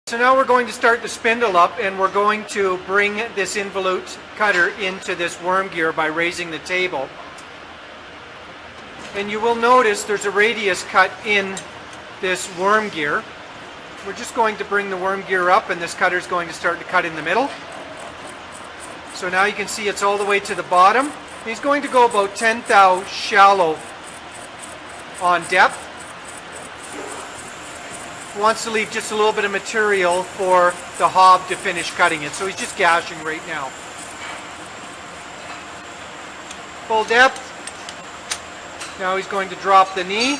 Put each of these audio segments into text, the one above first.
So now we're going to start the spindle up, and we're going to bring this involute cutter into this worm gear by raising the table. And you will notice there's a radius cut in this worm gear. We're just going to bring the worm gear up, and this cutter is going to start to cut in the middle. So now you can see it's all the way to the bottom. He's going to go about 10 thou shallow on depth. Wants to leave just a little bit of material for the hob to finish cutting it. So he's just gashing right now. Full depth. Now he's going to drop the knee,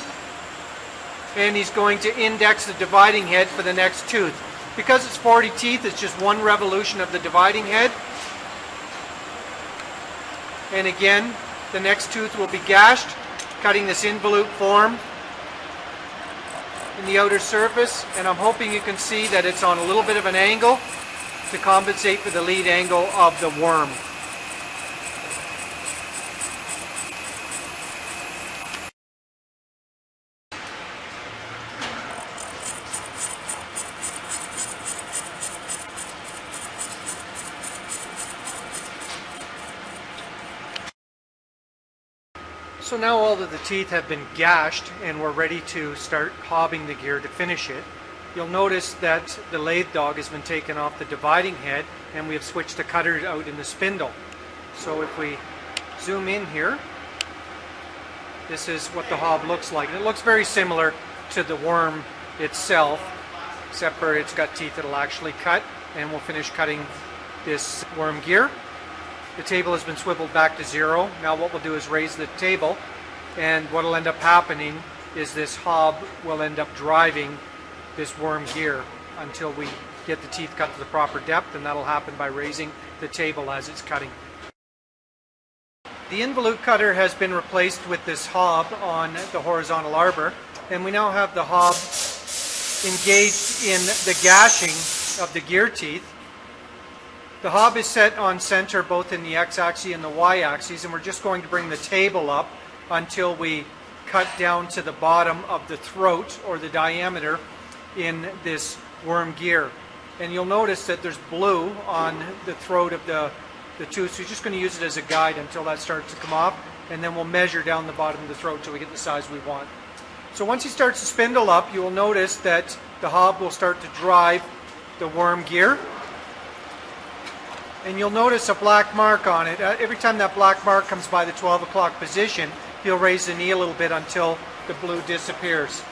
and he's going to index the dividing head for the next tooth. Because it's 40 teeth, it's just one revolution of the dividing head. And again, the next tooth will be gashed, cutting this involute form in the outer surface, and I'm hoping you can see that it's on a little bit of an angle to compensate for the lead angle of the worm. So now all of the teeth have been gashed, and we're ready to start hobbing the gear to finish it. You'll notice that the lathe dog has been taken off the dividing head, and we have switched the cutter out in the spindle. So if we zoom in here, this is what the hob looks like. And it looks very similar to the worm itself, except for it's got teeth that'll actually cut, and we'll finish cutting this worm gear. The table has been swiveled back to 0. Now what we'll do is raise the table, and what will end up happening is this hob will end up driving this worm gear until we get the teeth cut to the proper depth, and that'll happen by raising the table as it's cutting. The involute cutter has been replaced with this hob on the horizontal arbor, and we now have the hob engaged in the gashing of the gear teeth. The hob is set on center both in the x-axis and the y-axis, and we're just going to bring the table up until we cut down to the bottom of the throat, or the diameter, in this worm gear. And you'll notice that there's blue on the throat of the tooth, so you're just going to use it as a guide until that starts to come off, and then we'll measure down the bottom of the throat till we get the size we want. So once he starts to spindle up, you will notice that the hob will start to drive the worm gear. And you'll notice a black mark on it. Every time that black mark comes by the 12 o'clock position, you'll raise the knee a little bit until the blue disappears.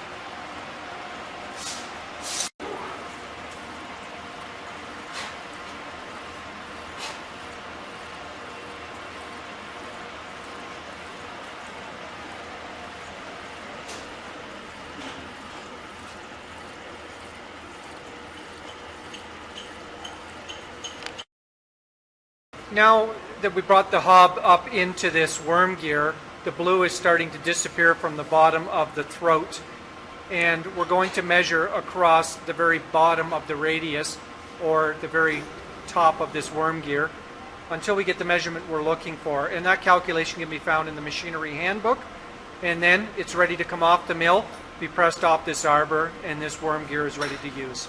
Now that we brought the hob up into this worm gear, the blue is starting to disappear from the bottom of the throat, and we're going to measure across the very bottom of the radius, or the very top of this worm gear, until we get the measurement we're looking for. And that calculation can be found in the machinery handbook, and then it's ready to come off the mill, be pressed off this arbor, and this worm gear is ready to use.